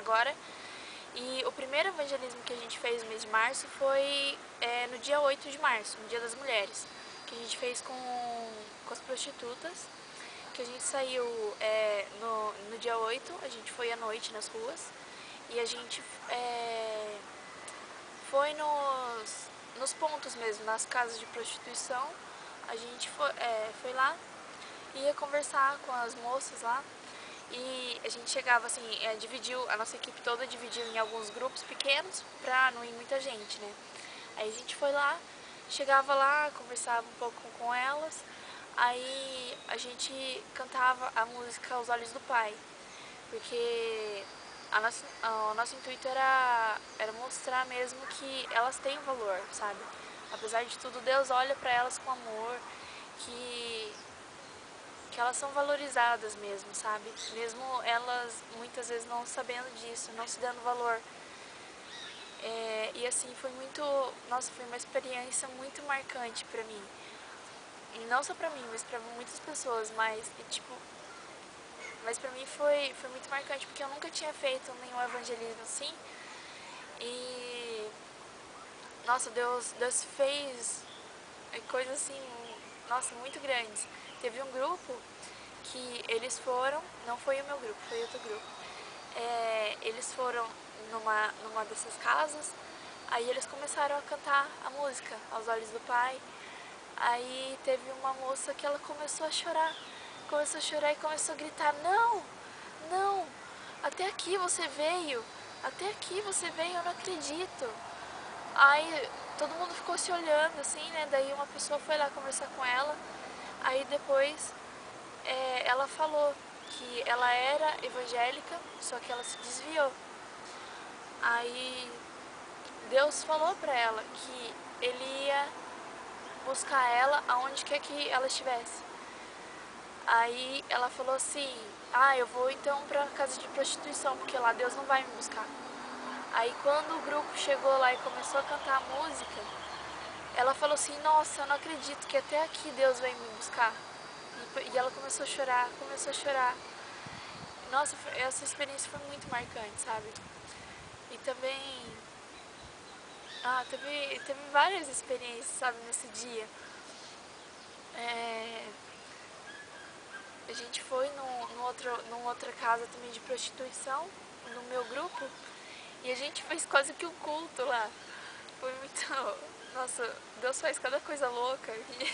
agora. E o primeiro evangelismo que a gente fez no mês de março foi no dia 8 de março, no Dia das Mulheres, que a gente fez com as prostitutas, que a gente saiu no dia 8, a gente foi à noite nas ruas, e a gente foi nos pontos mesmo, nas casas de prostituição, a gente foi lá, ia conversar com as moças lá, e a gente chegava assim, a nossa equipe toda dividiu em alguns grupos pequenos pra não ir muita gente, né? Aí a gente foi lá, chegava lá, conversava um pouco com elas, aí a gente cantava a música Aos Olhos do Pai, porque o nosso intuito era mostrar mesmo que elas têm valor, sabe? Apesar de tudo, Deus olha pra elas com amor, que elas são valorizadas mesmo, sabe? Mesmo elas muitas vezes não sabendo disso, não se dando valor. E assim, foi uma experiência muito marcante pra mim. E não só pra mim, mas pra muitas pessoas, mas pra mim foi muito marcante, porque eu nunca tinha feito nenhum evangelismo assim. E, nossa, Deus fez coisas assim, nossa, muito grandes. Teve um grupo que eles foram, não foi o meu grupo, foi outro grupo. Eles foram numa dessas casas, aí eles começaram a cantar a música Aos Olhos do Pai. Aí teve uma moça que ela começou a chorar e começou a gritar: não, não, até aqui você veio, eu não acredito. Aí todo mundo ficou se olhando assim, né? Daí uma pessoa foi lá conversar com ela, aí depois ela falou que ela era evangélica, só que ela se desviou. Aí Deus falou pra ela que ele ia buscar ela aonde quer que ela estivesse. Aí ela falou assim: eu vou então pra casa de prostituição, porque lá Deus não vai me buscar. Aí quando o grupo chegou lá e começou a cantar a música, ela falou assim: nossa, eu não acredito que até aqui Deus vem me buscar. E ela começou a chorar, Nossa, essa experiência foi muito marcante, sabe? E também, teve várias experiências, sabe, nesse dia. A gente foi numa outra casa também de prostituição, no meu grupo, e a gente fez quase que um culto lá. Foi muito... Nossa, Deus faz cada coisa louca e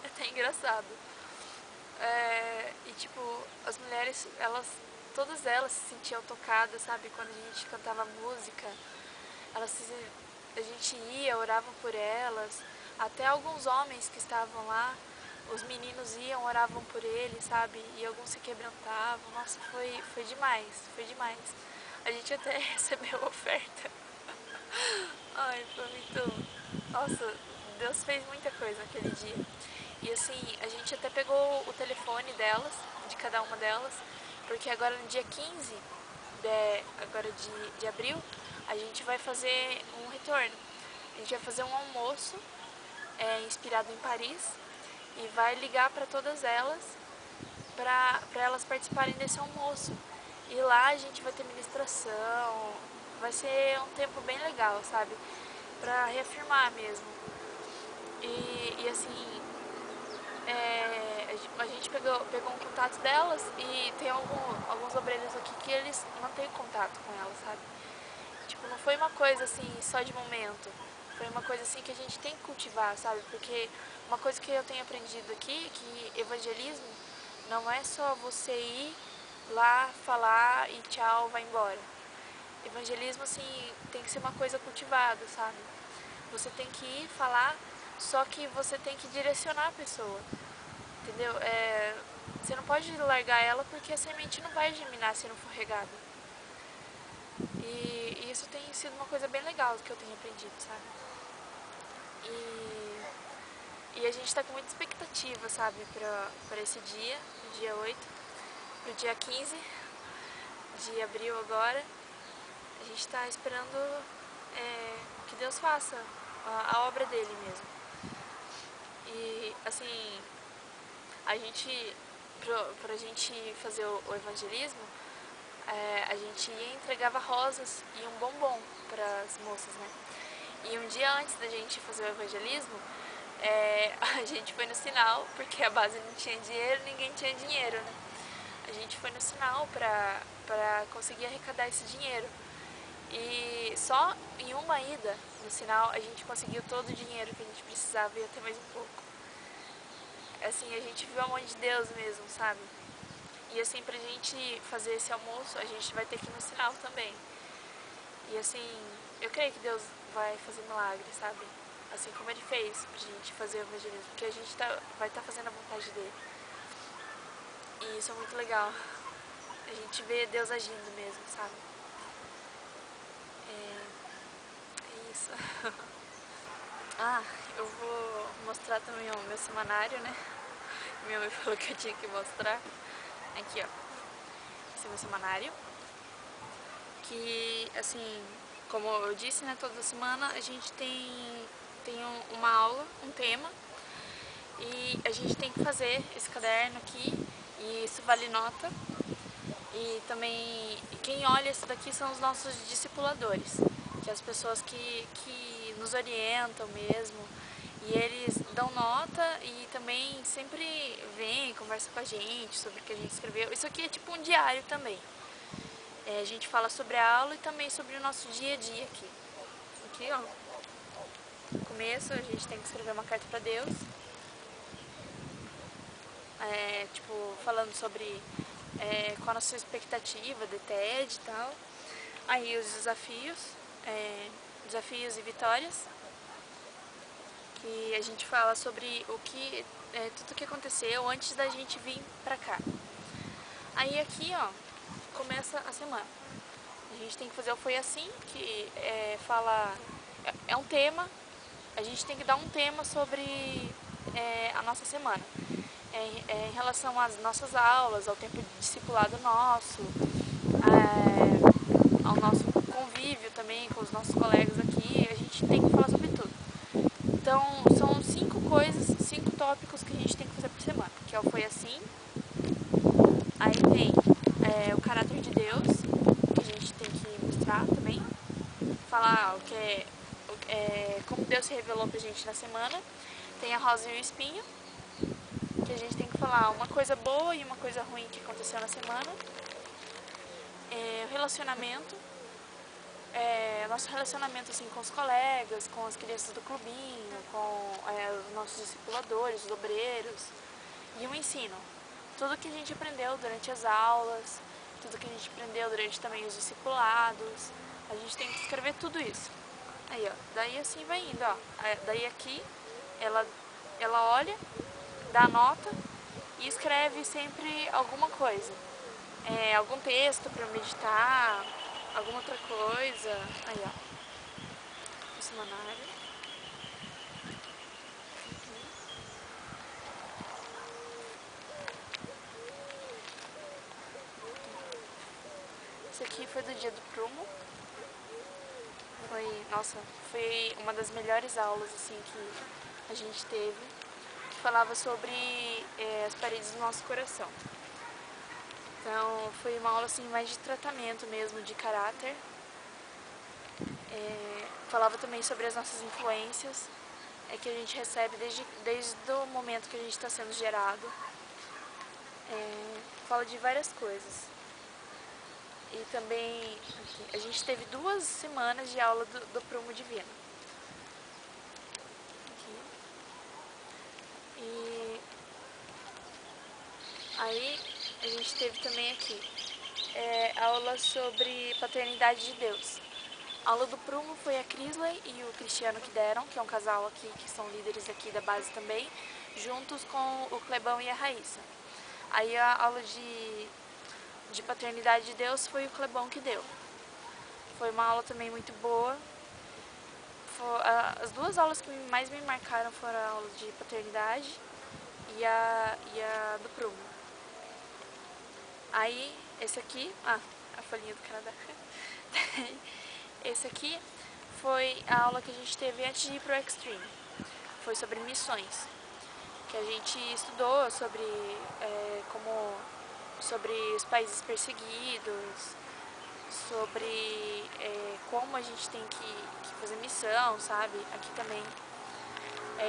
é até engraçado. E tipo, as mulheres, todas elas se sentiam tocadas, sabe? Quando a gente cantava música, a gente ia, orava por elas. Até alguns homens que estavam lá, os meninos iam, oravam por eles, sabe? E alguns se quebrantavam. Nossa, foi demais, foi demais. A gente até recebeu oferta. Ai, foi muito... Nossa, Deus fez muita coisa naquele dia. E assim, a gente até pegou o telefone delas, de cada uma delas, porque agora no dia 15 de abril, a gente vai fazer um retorno. A gente vai fazer um almoço inspirado em Paris e vai ligar para todas elas, para elas participarem desse almoço. E lá a gente vai ter ministração, vai ser um tempo bem legal, sabe? Pra reafirmar mesmo. E assim, a gente pegou um contato delas e tem alguns obreiros aqui que eles mantêm contato com elas, sabe? Tipo, não foi uma coisa assim, só de momento. Foi uma coisa assim que a gente tem que cultivar, sabe? Porque uma coisa que eu tenho aprendido aqui é que evangelismo não é só você ir lá, falar e tchau, vai embora. Evangelismo, assim, tem que ser uma coisa cultivada, sabe? Você tem que ir falar, só que você tem que direcionar a pessoa, entendeu? Você não pode largar ela porque a semente não vai germinar se não for regada. E isso tem sido uma coisa bem legal que eu tenho aprendido, sabe? E a gente tá com muita expectativa, sabe, pra esse dia, no dia 8, pro dia 15 de abril agora. A gente tá esperando que Deus faça a obra dele mesmo. E, assim, pra gente fazer o evangelismo, a gente ia e entregava rosas e um bombom para as moças, né? E um dia antes da gente fazer o evangelismo, a gente foi no sinal, porque a base não tinha dinheiro, ninguém tinha dinheiro, né? A gente foi no sinal pra conseguir arrecadar esse dinheiro. E só em uma ida no sinal a gente conseguiu todo o dinheiro que a gente precisava e até mais um pouco. Assim, a gente viu a mão de Deus mesmo, sabe? E assim, pra gente fazer esse almoço, a gente vai ter que ir no sinal também. E assim, eu creio que Deus vai fazer milagres, sabe? Assim como Ele fez pra gente fazer o evangelismo, porque a gente vai estar fazendo a vontade dEle. E isso é muito legal. A gente vê Deus agindo mesmo, sabe? É isso. Ah, eu vou mostrar também o meu semanário, né? Minha mãe falou que eu tinha que mostrar. Aqui, ó. Esse é o meu semanário. Que, assim, como eu disse, né? Toda semana a gente tem uma aula, um tema. E a gente tem que fazer esse caderno aqui. E isso vale nota. E também, quem olha isso daqui são os nossos discipuladores, que é as pessoas que nos orientam mesmo, e eles dão nota e também sempre vêm, conversam com a gente sobre o que a gente escreveu. Isso aqui é tipo um diário também. A gente fala sobre a aula e também sobre o nosso dia a dia aqui. Aqui, ó, no começo a gente tem que escrever uma carta para Deus, tipo, falando sobre qual a nossa expectativa de TED e tal. Aí os desafios, desafios e vitórias, que a gente fala sobre tudo que aconteceu antes da gente vir pra cá. Aí aqui, ó, começa a semana. A gente tem que fazer o Foi Assim, que é um tema, a gente tem que dar um tema sobre a nossa semana. Em relação às nossas aulas, ao tempo de discipulado nosso, ao nosso convívio também com os nossos colegas aqui, a gente tem que falar sobre tudo. Então, são 5 coisas, 5 tópicos que a gente tem que fazer por semana, que é o Foi Assim, aí tem o caráter de Deus, que a gente tem que mostrar também, falar como Deus se revelou pra gente na semana, tem a rosa e o espinho, que a gente tem que falar uma coisa boa e uma coisa ruim que aconteceu na semana, o relacionamento, nosso relacionamento assim, com os colegas, com as crianças do clubinho, com os nossos discipuladores, os obreiros, e o ensino. Tudo que a gente aprendeu durante as aulas, tudo que a gente aprendeu durante também os discipulados, a gente tem que escrever tudo isso. Aí, ó, daí assim vai indo, ó. Daí aqui, ela olha, dá nota e escreve sempre alguma coisa. Algum texto para meditar, alguma outra coisa. Aí, ó, o semanário. Esse aqui foi do dia do prumo. Nossa, foi uma das melhores aulas assim que a gente teve, que falava sobre as paredes do nosso coração. Então foi uma aula assim mais de tratamento mesmo, de caráter. Falava também sobre as nossas influências que a gente recebe desde o momento que a gente está sendo gerado. Fala de várias coisas. E também aqui, a gente teve 2 semanas de aula do Prumo Divino. Aqui. E aí a gente teve também aqui aula sobre paternidade de Deus. A aula do Prumo foi a Crisley e o Cristiano que deram, que é um casal aqui, que são líderes aqui da base também, juntos com o Clebão e a Raíssa. Aí a aula de paternidade de Deus foi o Clebão que deu. Foi uma aula também muito boa. As 2 aulas que mais me marcaram foram a aula de paternidade e a do Prumo. Aí, esse aqui, a folhinha do Canadá. Esse aqui foi a aula que a gente teve antes de ir pro Extreme. Foi sobre missões, que a gente estudou sobre os países perseguidos, sobre como a gente tem que fazer missão, sabe? Aqui também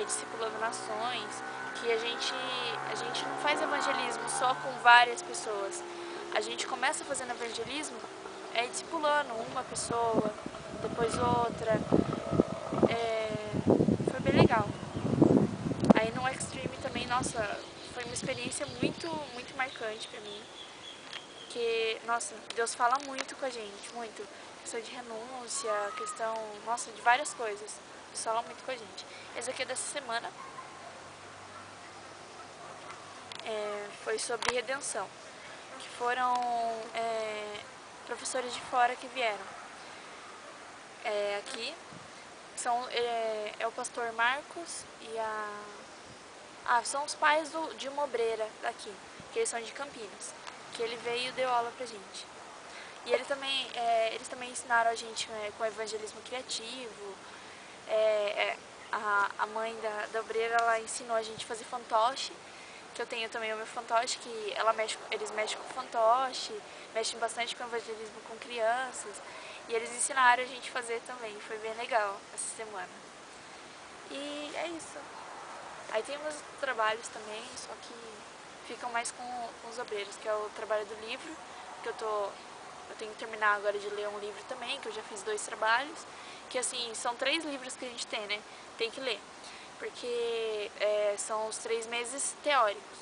discipulando nações, que a gente não faz evangelismo só com várias pessoas. A gente começa fazendo evangelismo discipulando uma pessoa, depois outra. Foi bem legal. Aí no Extreme também, nossa, foi uma experiência muito marcante pra mim. Porque, nossa, Deus fala muito com a gente, muito. Questão de renúncia, questão, nossa, de várias coisas. Deus fala muito com a gente. Esse aqui é dessa semana. Foi sobre redenção. Que foram professores de fora que vieram aqui. É o pastor Marcos e são os pais de uma obreira daqui, que eles são de Campinas, que ele veio e deu aula pra gente. E eles também ensinaram a gente com evangelismo criativo. A mãe da obreira, ela ensinou a gente a fazer fantoche, que eu tenho também o meu fantoche, que eles mexem com fantoche, mexem bastante com evangelismo com crianças. E eles ensinaram a gente a fazer também, foi bem legal essa semana. E é isso. Aí tem meus trabalhos também, só que ficam mais com os obreiros, que é o trabalho do livro, que eu tenho que terminar agora de ler um livro também, que eu já fiz 2 trabalhos, que assim, são 3 livros que a gente tem, né? Tem que ler, porque são os 3 meses teóricos,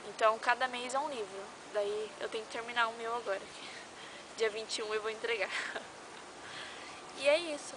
então cada mês é um livro, daí eu tenho que terminar o meu agora, dia 21 eu vou entregar. E é isso.